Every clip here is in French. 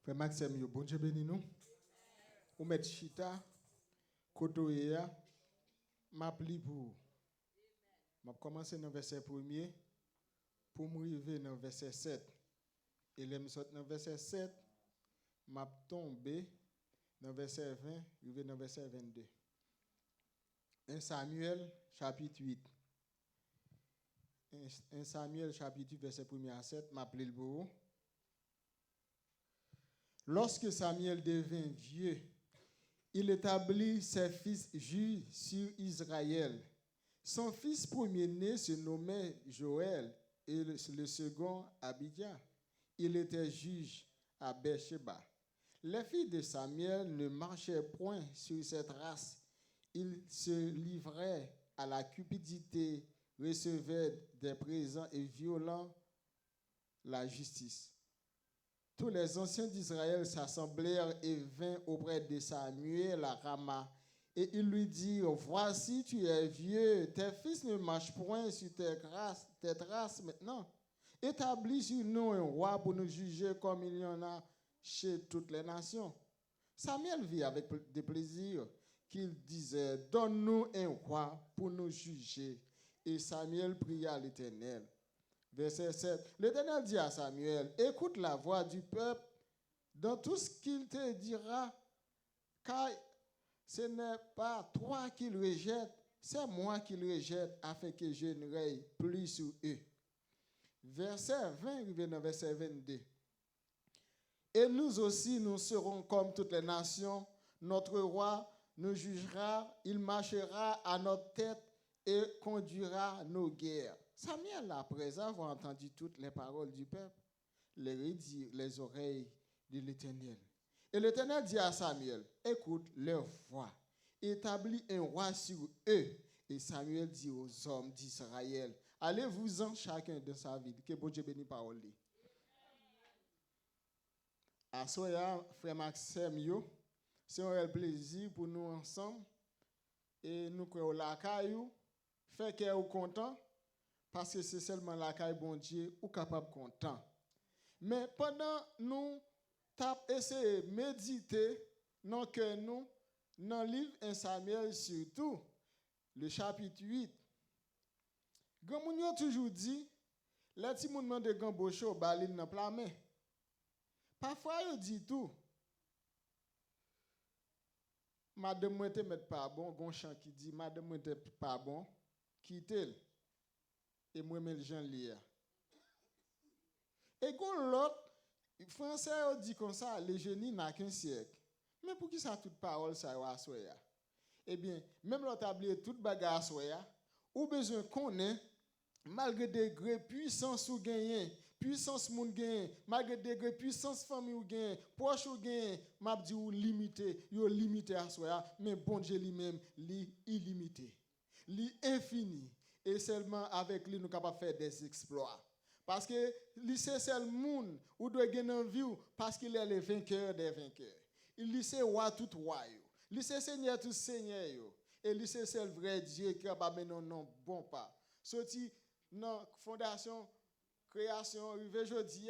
Frère Maxime, yo, bon Dieu béni nous. Ou met chita, kotoya, m'a pli pour. M'a commencé dans le verset 1er pour m'arriver dans le verset 7. Et là, je dans le verset 7, m'a tombé dans le verset 20, arrivé dans le verset 22. 1 Samuel, chapitre 8. 1 Samuel, chapitre 8, verset 1er à 7, m'a pli le beau. Lorsque Samuel devint vieux, il établit ses fils juges sur Israël. Son fils premier-né se nommait Joël et le second Abijah. Il était juge à Beersheba. Les filles de Samuel ne marchaient point sur cette race. Ils se livraient à la cupidité, recevaient des présents et violaient la justice. Tous les anciens d'Israël s'assemblèrent et vinrent auprès de Samuel à Rama. Et ils lui dirent, voici, tu es vieux, tes fils ne marchent point sur tes traces maintenant. Établis sur nous un roi pour nous juger comme il y en a chez toutes les nations. Samuel vit avec des plaisirs qu'il disait, donne-nous un roi pour nous juger. Et Samuel pria à l'Éternel. Verset 7. L'Éternel dit à Samuel, écoute la voix du peuple dans tout ce qu'il te dira, car ce n'est pas toi qu'il rejette, c'est moi qu'il rejette, afin que je ne règne plus sur eux. Verset 20, verset 22. Et nous aussi, nous serons comme toutes les nations. Notre roi nous jugera, il marchera à notre tête et conduira nos guerres. Samuel, après avoir entendu toutes les paroles du peuple, les redit les oreilles de l'Éternel. Et l'Éternel dit à Samuel, écoute leur voix, établis un roi sur eux. Et Samuel dit aux hommes d'Israël, allez-vous-en chacun de sa ville, que bon Dieu bénisse parole. À soya, frère Maxime, c'est un réel plaisir pour nous ensemble. Et nous croyons la caillou, fait qu'elle est content. Parce que c'est seulement la caille bon Dieu ou capable content. Mais pendant nous tap essayé de méditer dans que nous dans le livre 1 Samuel surtout le chapitre 8. Grand moun yo toujours dit les ti moun mande gambocho balin dans plat main. Parfois yo dit tout. Madame moi te met pas bon, gon chant qui dit madame moi te pas bon, quittez. Et moi, je suis lire. Et quand l'autre, français dit comme ça, le génie n'a qu'un siècle. Mais pour qui ça toute parole ça va soya? Eh bien, même l'autre a oublié toute bagarre soya, ou besoin qu'on ait, malgré degré puissance ou gagner, puissance moun gagner, malgré degré puissance famille ou gagner, proche ou gagner, m'a dit ou limité, yo limité à soya, mais bon Dieu lui-même, li illimité, li infini. Et seulement avec lui, nous sommes capables de faire des exploits. Parce que lui, c'est le monde où doit gagner en vie parce qu'il est le vainqueur des vainqueurs. Il c'est roi tout roi. Lui, c'est seigneur tout seigneur. Et lui, c'est le vrai Dieu qui a pas non bon pas. Sorti dans la fondation, création, arrivé aujourd'hui,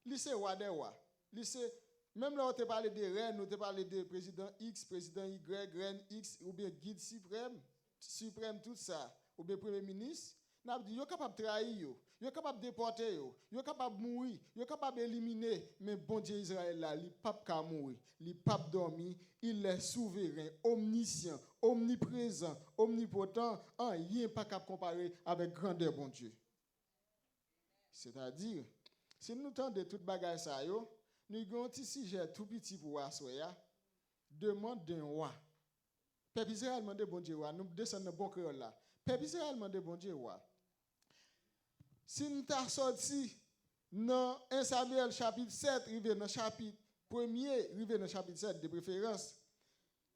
lui, c'est roi des rois. Lui, c'est même là, on te parlé de reine, on te parlé de président X, président Y, reine X, ou bien guide suprême, tout ça. Ou bien premier ministre, n'a dit yo capable de trahir yo capable de déporter yo capable de mourir, yo capable d'éliminer, mais bon Dieu Israël là, il pas capable de mourir, il pas dormir, il est souverain, omniscient, omniprésent, omnipotent, rien pas capable de comparer avec grandeur bon Dieu. C'est-à-dire, si nous tendons toute bagaille ça yo, nous avons un petit sujet tout petit pour assoya, demande d'un roi. Peuple Israël demande bon Dieu roi, nous descendons bon créole là. Peuple Israël demande bon Dieu roi. Si nous t'as sorti dans 1 Samuel chapitre 7, arrivé dans le chapitre 1er, arrivé dans le chapitre 7 de préférence,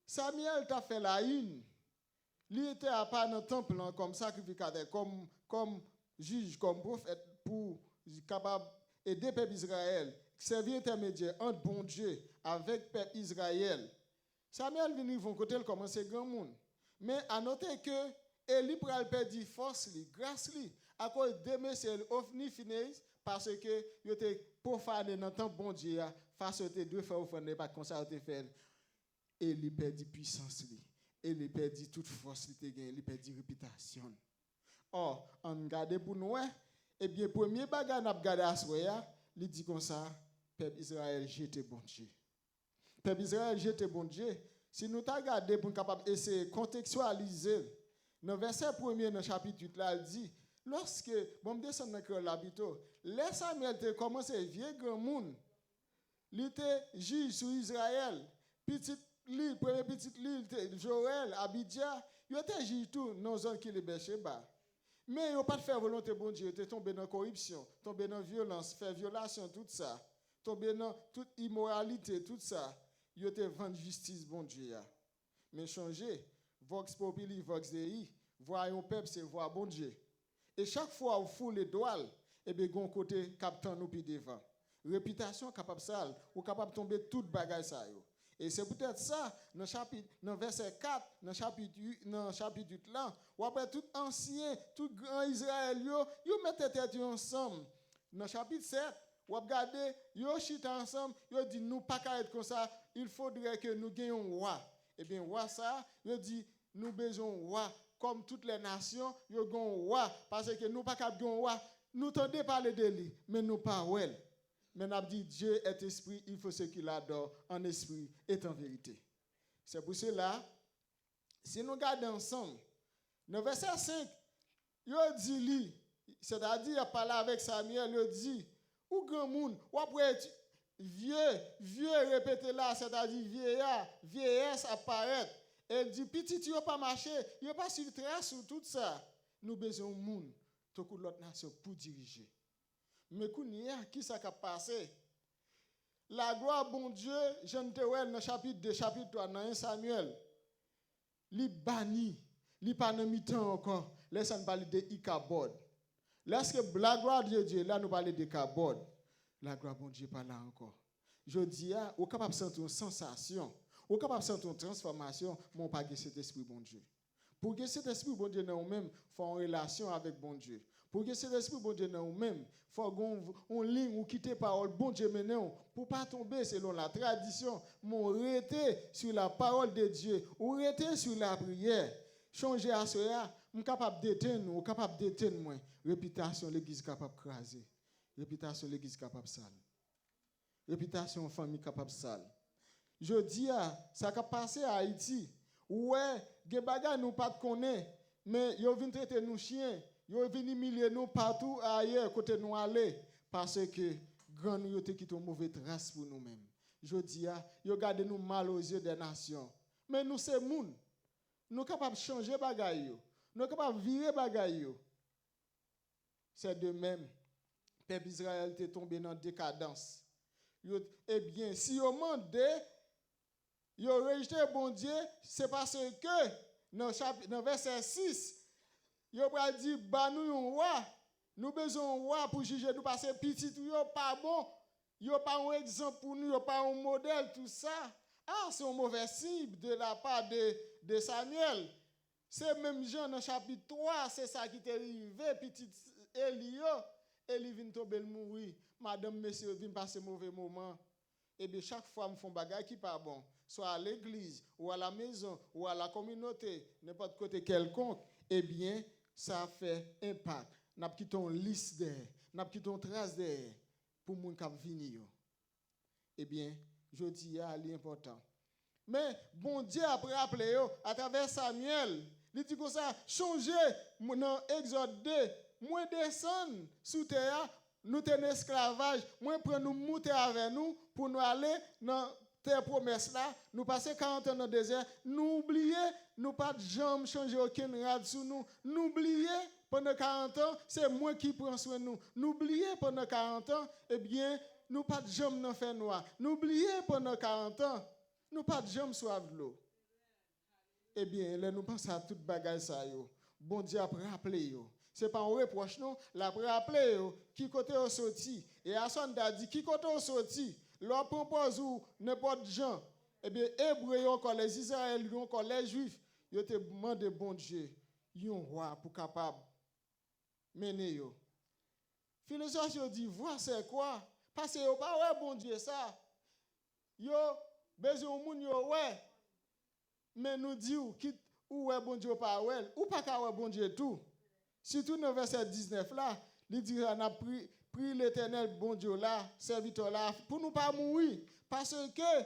Samuel t'a fait la une. Lui était à part dans le temple comme sacrificateur, comme juge, comme prophète pour capable aider peuple Israël, servir intermédiaire entre bon Dieu avec peuple Israël. Samuel venu von côté commencer grand monde. Mais à noter que Élie pral perdre force li, grâce li, à cause de messieurs Ofni Finés, parce que ils étaient profanés dans le temps bon Dieu, face aux deux frères offrande, pas comme ça, ils fait. Et il perdit puissance, et il perdit toute force, il perdit réputation. Or, on regarde pour nous, eh bien, premier bagage n'a regardé à soya, il dit comme ça, peuple Israël, j'étais bon Dieu. Peuple Israël, j'étais bon Dieu. Si nous t'as regardé pour capable essayer de contextualiser, dans le verset 1er dans le chapitre 8, là, il dit, lorsque, bon, me descend dans le l'habito, les Samuel te commencé vieux grand monde, il était juge sur Israël, petite l'île, premier petite l'île, Joël, Abidja, il était juge tout dans la zone qui est Bécheba. Mais il n'a pas fait volonté bon Dieu, il est tombé dans la corruption, tombé dans la violence, fait violation, tout ça, tombé dans toute immoralité, tout ça. Il était vendu justice bon Dieu. Mais changer, vox populi, vox dei, voir un peuple, c'est voir bon Dieu. Et chaque fois où on fout les doigts, et bien, on côté captant nous puis devant. Réputation capable sale, ou capable tomber toute bagaille ça yo. Et c'est peut-être ça, dans verset 4, dans chapitre 8 là, ou après tout ancien, tout grand Israël, yo mettent tête ensemble. Dans chapitre 7, ou regardez, yo chita ensemble, yo dit nous pas qu'à être comme ça, il faudrait que nous gagnions un roi. Eh bien, roi ça, yo dit nous besoin un roi, comme toutes les nations, yo gon roi, parce que nous pas qu'à gagner un roi, nous tendez parler de lui, mais nous pas ouais. Mais on a dit Dieu est esprit, il faut ce qu'il adore en esprit et en vérité. C'est pour cela, si nous regardons ensemble, dans verset 5, il dit lui, c'est-à-dire il a parlé avec Samuel, il dit, ou grand monde, ou après vieux répéter là, c'est-à-dire vieillesse apparaître. Elle dit, petit, il n'a pas marché, il n'a pas sur trace sur tout ça. Nous besoin de monde, tout l'autre nation pour diriger. Mais qui ça qui a passé? La gloire, bon Dieu, je ne te vois dans le chapitre 2, chapitre 3, dans 1 Samuel, li banni, li pas dans mi-temps encore. Laisse-nous parler de Ikabod. Lorsque la gloire de Dieu, là nous parlons de Ikabod. La gloire, bon Dieu, pas là encore. Je dis, on est capable de sentir une sensation, on est capable de sentir une transformation, mais on n'a pas cet esprit, bon Dieu. Pour que cet esprit, bon Dieu, nous-mêmes, faut en relation avec bon Dieu. Pour que cet esprit, bon Dieu, nous-mêmes, faut qu'on ligne ou quitter parole, bon Dieu, maintenant, pour pas tomber selon la tradition, mais rester sur la parole de Dieu, ou rester sur la prière. Changer à cela, je suis capable d'éteindre, ou capable d'éteindre moi. Réputation, l'église capable de craser. Réputation, l'église capable de sale. Réputation, famille capable de sale. Je dis, ça a passé à Haïti. Ouais, des bagages nous pas connaît, mais ils viennent traiter nous chiens, ils viennent humilier nous partout ailleurs côté nous aller parce que grand nous qui ont mauvaise trace pour nous-mêmes. Je dis ils gardent nous mal aux yeux des nations. Mais nous c'est moun. Nous capables de changer bagaille yo. Nous capables de virer bagaille yo. C'est de même peuple Israël est tombé dans décadence. Eh bien, si yo mandé ils ont rejeté bon Dieu, c'est parce que dans verset 6, ils ont dit, bah nous un roi, nous besoin un roi pour juger nous parce que petit tout pas bon, ils n'ont pas un exemple pour nous, ils n'ont pas un modèle, tout ça. Ah, c'est un mauvais signe de la part de Samuel. C'est même Jean dans chapitre 3, c'est ça qui est arrivé, petit Eli vient tomber mourir, madame, monsieur, vient passer un mauvais moment. Et bien chaque fois, me font bagage qui pas bon. Soit à l'église, ou à la maison, ou à la communauté, n'importe côté quelconque, eh bien, ça fait impact. N'a quitté une liste derrière, n'a quitté une trace derrière, pour moun k'ap vini yo. Eh bien, je dis à l'important. Mais, bon Dieu a rappelé yo, à travers Samuel, il dit comme ça, changez, dans Exode 2, moi descendre sous terre, nous sommes en esclavage, moi prends nous monter avec nous, pour nous aller dans terre promesse là, nous passer 40 ans dans le désert, nous oublier, nous pas de jambes changer aucun rad sur nous, nous oublier pendant 40 ans, c'est moi qui prends soin de nous. Nous oublier pendant 40 ans, eh bien, nous pas de jambes dans faire noir. Nous oublier pendant 40 ans, nous pas de jambes soif de l'eau. Eh bien, là nous pensons à toute bagaille ça yo. Bon Dieu a rappelé yo. C'est pas un reproche non, l'a rappelé yo qui côté au sorti et à son dit qui côté au sorti. Leur propose ou n'importe gens, eh bien, Hébreux encore, les Israéliens encore, les Juifs, ils te demandent bon Dieu, ils ont roi pour capable mener yo. Philosophe yo dit voir c'est quoi? Parce que yo pas ouais bon Dieu ça. Yo besoin moun yo ouais. Mais nous dit ou ouais bon Dieu pas ouais ou pas ka ouais bon Dieu tout. Surtout dans verset 19 là, il dit on a pris l'Éternel bon Dieu là, serviteur là pour nous pas mourir parce que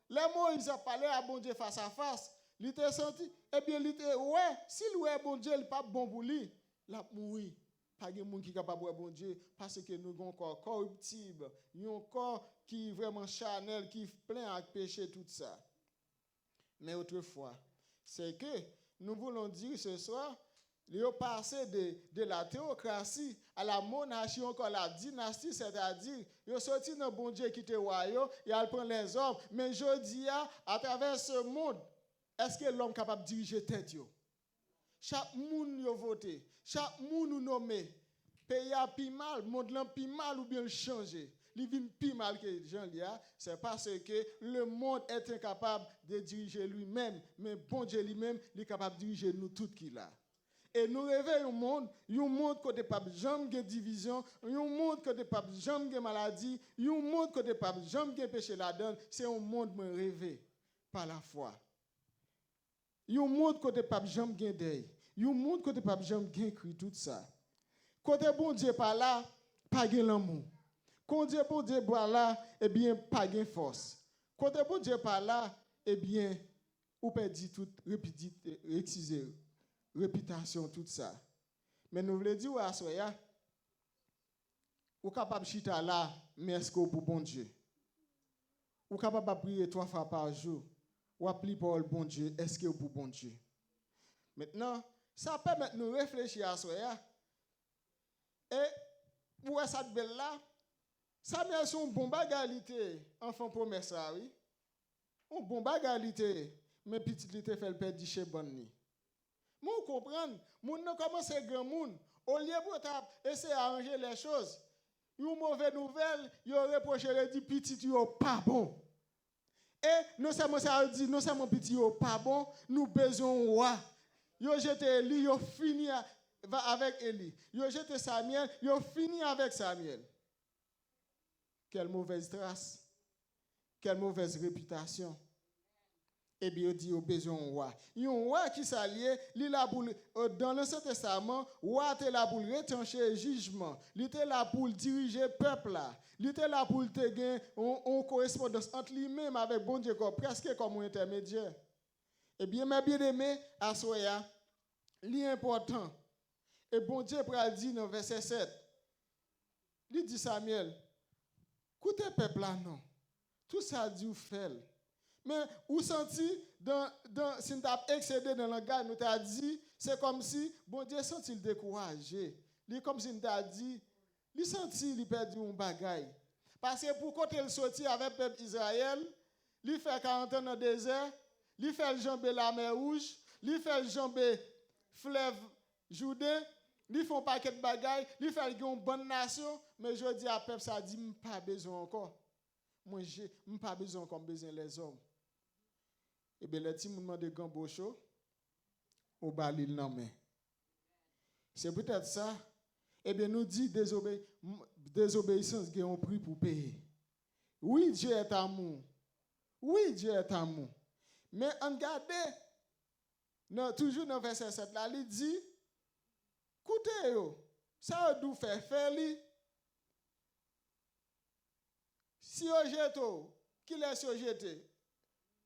les Moïse a parlé à bon Dieu face à face, il était senti et bien il était ouais, s'il ouais bon Dieu, il pas bon pour lui, la mourir. Pas de monde qui capable de bon Dieu parce que nous avons un corps corruptible, un corps qui est vraiment charnel, qui est plein avec péché tout ça. Mais autrefois, c'est que nous voulons dire ce soir, il est passé de la théocratie à la monarchie, encore la dynastie, c'est-à-dire, il est sorti dans bon Dieu qui était royaume, il a pris les hommes, mais je dis à travers ce monde, est-ce que l'homme est capable de diriger tête yo? Chaque monde yo voté, chaque monde nous nommé, pays a pi mal, monde l'en pi mal ou bien le changer. Il vient pi mal que Jean Lia, c'est parce que le monde est incapable de diriger lui-même, mais bon Dieu lui-même, il est capable de diriger nous tout qui là. Et nous rêvons un monde côté pape jamais de division, un monde côté pape jamais de maladie, un monde côté pape jamais de péché là-dedans, c'est un monde me rêvé par la foi. Un monde côté pape jamais de deuil, un monde côté pape jamais de cri tout ça. Côté bon Dieu par là, pas de l'amour. Côté bon Dieu par là, eh bien pas de force. Côté bon Dieu par là, eh bien ou perdit tout réputation, tout ça. Mais nous voulons dire, à soya, ou capable de chita là, mais est-ce que pour bon Dieu? Ou capable de prier 3 fois par jour, ou appeler pour le bon Dieu, est-ce que pour bon Dieu? Maintenant, ça permet de nous réfléchir à soya. Et pour cette belle là, ça met son bon bagalité, enfant promesse, oui. Un bon bagalité, mais petit l'été fait le père du chez Bonnie. Vous comprenez? Moun ne commence à grand moun. Au lieu de essayer d'arranger les choses, une mauvaise nouvelle, il reproche de dire petit yo pas bon. Et non seulement ça dit non seulement petit yo pas bon, nous besoin roi. Yo jeté Eli, yo fini avec Eli. Yo jeté Samuel, yo fini avec Samuel. Quelle mauvaise trace. Quelle mauvaise réputation. Et bien, il dit au besoin d'un roi. Il y a un roi qui s'allie, dans l'Ancien Testament, le roi était là pour rétancher le jugement. Il était là pour diriger le peuple. Il était là pour avoir une correspondance entre lui-même avec bon Dieu, presque comme un intermédiaire. Eh bien, mes bien-aimés, à Soya, l'important. Et bon Dieu a dit dans verset 7, il dit Samuel, écoutez peuple là, non. Tout ça dit ou fait. Mais vous sentez, si nous avons excédé dans le langage, nous avons dit, c'est comme si, bon Dieu senti le découragé. Il comme si nous avons dit, il senti il perdu un bagaille. Parce que pour quand il sortit avec le peuple Israël, il fait 40 ans dans le désert, il fait le jambe la mer rouge, il fait le jambe fleuve Jourdain, il fait un paquet de bagailles, il fait une bonne nation, mais je dis à peuple, ça dit, je n'ai pas besoin encore. Moi, je n'ai pas besoin comme besoin les hommes. Et bien, les petits mouvements de Gambocho, au balil non mais. C'est peut-être ça. Eh bien, nous dit désobéissance qui ont pris pour payer. Oui, Dieu est amour. Oui, Dieu est amour. Mais regardez, toujours dans le verset 7, là, il dit, écoutez, ça doit faire li. Si vous jetez, qui laisse jeter?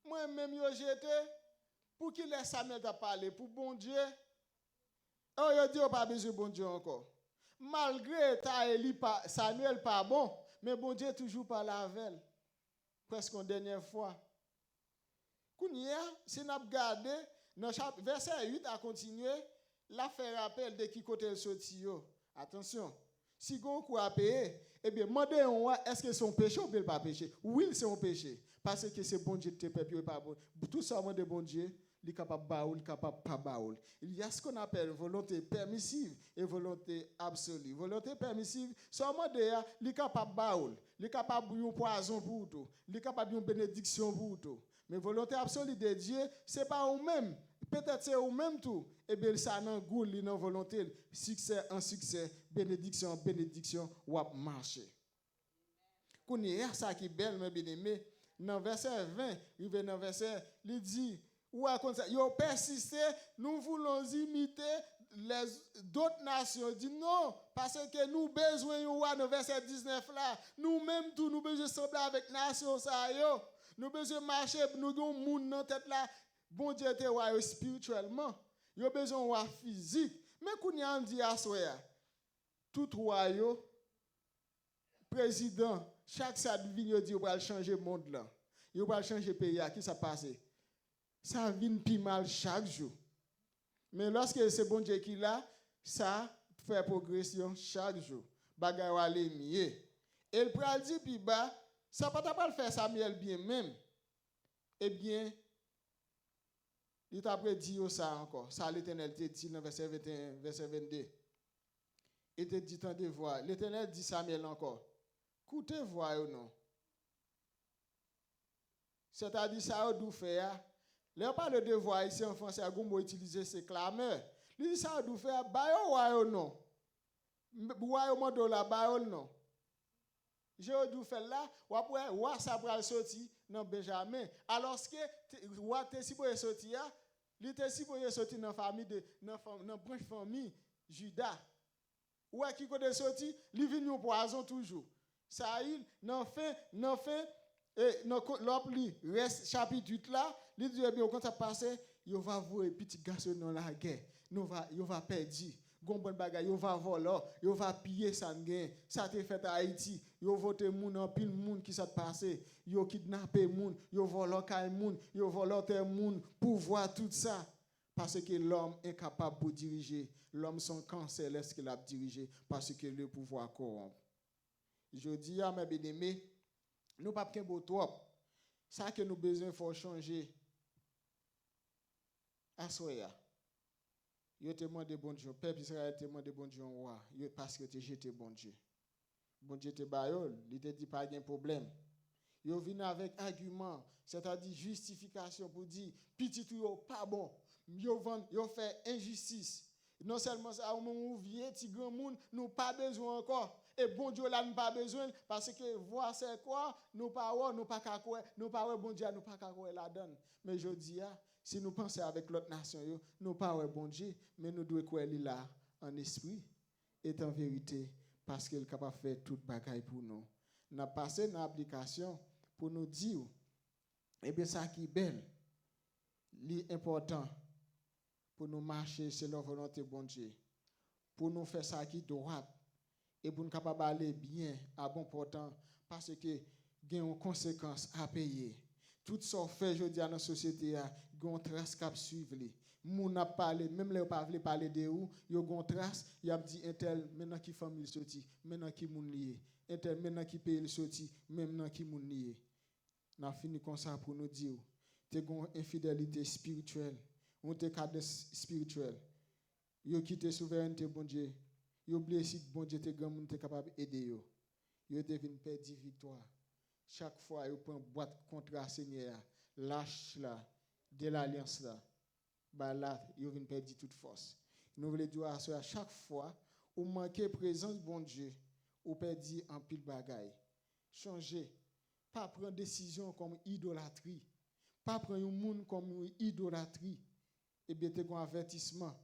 Moi-même, je jette pour qu'il laisse Samuel parler, pour bon Dieu. Oh, il dit, pas besoin de bon Dieu encore. Malgré Samuel pas bon, mais bon Dieu toujours pas la veille. Presque une dernière fois. Kounia, si nous regardons, dans verset 8 a continué, la fait rappel de qui côté le sorti. Attention, si vous avez payé, eh bien, demandez est-ce que c'est un péché ou bien pas péché? Oui, c'est un péché. Parce que c'est bon Dieu de te peuple pas bon. Tout ça, de bon Dieu, il est capable de baoul, il est capable de pas baoul. Il y a ce qu'on appelle volonté permissive et volonté absolue. Volonté permissive, seulement d'ailleurs, il est capable de baoul, il est capable de poison pour tout, il est capable de bénédiction pour tout. Mais volonté absolue de Dieu, ce n'est pas vous-même. Peut-être c'est ou même tout. Et bien ça nan goût, li nan volonté, succès en succès, bénédiction en bénédiction, ou ap marcher. Kouni ça qui belle, mes bien-aimés. Dans verset 20, il vient dans verset, il dit, ou à comme ça, yo persisté, nous voulons imiter les d'autres nations. Dit non, parce que nous besoin yo dans verset 19 là, nous même tout nous besoin sembler avec nation ça yo. Nous besoin marcher, nous gon moun dans tête là, bon Dieu te wa spirituellement. Yo besoin wa physique. Mais kounya on dit à soya, tout roi yo président, chaque sadvin dit on va changer le monde là. On va changer le pays qui ça passe. Ça vient plus mal chaque jour. Mais lorsque c'est bon Dieu qui là, ça fait progression chaque jour. Bagay va aller mieux. Et le pral dit puis bas, ça pas pas faire Samuel bien même. Eh bien, il t'a dit ça encore. Ça l'Éternel te dit dans verset 21, verset 22. Il te dit tant de voix. L'Éternel dit Samuel encore. Écoutez voix ou non. C'est-à-dire ça ou faire. Là pas le devoir ici en français à gombo utiliser ces clameurs. Il dit ça ou faire ba ou non. Wa ou mando la ba ou non. Je dou faire là ou ça pral sorti dans Benjamin alors que ou te si boye sorti a, li te si boye sorti dans famille de dans branche famille Juda. Ou qui côté sorti, li vinn un poison toujours. Ça il nan fin et l'autre reste chapitre 8 là, il dit bien quand ça passe, il va voir petit garçon dans la guerre. Il va perdre. Gon bon bagay, il va voler, il va piller ça gain. Ça te fait à Haïti, il vote moun en pile moun qui ça passe, il kidnapper moun, il voler kay moun, il voler terre moun pour voir tout ça parce que l'homme est capable de diriger. L'homme son camp céleste qu'il a dirigé parce que le pouvoir corrompt. Je dis à mes bien-aimés, nous pas qu'un beau trop. Ça que nous besoin faut changer. Assoya. Yo te demande bon Dieu, peuple Israël te demande bon Dieu roi, parce que te jeté bon Dieu. Bon Dieu te bayol, il te dit pas de problème. Yo vient avec argument, c'est-à-dire justification pour dire petit yo pas bon. Yo fait injustice. Non seulement ça, au moment où vient ti grand monde, nous pas besoin encore. Et bon Dieu là nous pas besoin parce que voir c'est quoi, nous pas kakoué, nous pas bon Dieu, nous pas kakoué la donne. Mais je dis si nous pensons avec l'autre nation yo, nous pas bon Dieu, mais nous devons croire là en esprit et en vérité parce qu'il est capable de faire toute bagaille pour nous. N'a passé dans l'application pour nous dire eh bien ça qui est belle, l'important pour nous marcher selon la volonté de bon Dieu, pour nous faire ça qui droit et pour nous capable aller bien à bon portant parce que il y a une conséquence à payer. Tout ça fait je dis dans la société a une trace qui suivre les. Moun a parlé même les pas veulent parler de où, yo gon trace, y a dit un tel maintenant qui famille sorti, maintenant qui moun lié. Un tel maintenant qui pays sorti, maintenant qui moun lié. N'a fini comme ça pour nous dire t'es gon infidélité spirituelle. On te cadre spirituel. Yo quitté souveraineté bon Dieu. Yo oublié si bon Dieu te grand monde te capable aider yo. Yo devine perdre victoire. Chaque fois yo prend boîte contrat Seigneur, lâche là, de l'alliance là. Bah là yo vinn perdre toute force. Nous voulons dire à chaque fois ou manquer présence bon Dieu, ou perdre en pile bagaille. Changer, pas prendre décision comme idolâtrie, pas prendre un monde comme idolâtrie. Et bien, tu as un avertissement.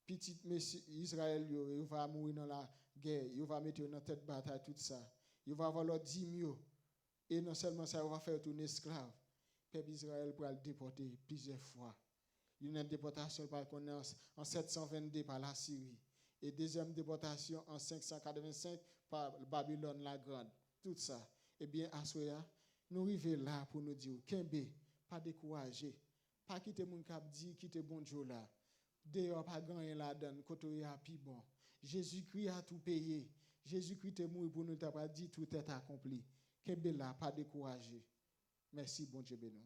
Petit monsieur Israël, il va mourir dans la guerre, il va mettre dans tête bataille, tout ça. Il va avoir leur 10 000. Et non seulement ça, il va faire tourner esclave. Peuple Israël pour le déporter plusieurs fois. Il y a une déportation par en 722 par la Syrie. Et deuxième déportation en 585 par Babylone la Grande. Tout ça. Eh bien, à Soya, nous arrivons là pour nous dire, Kembe, pas décourager. Pas quitter mon cap dit quitter bon Dieu là. Dehors pas gagner la donne côté a pi bon. Jésus-Christ a tout payé. Jésus-Christ est mort pour nous t'a pas dit tout est accompli. Kembe là pas décourager. Merci bon Dieu béni.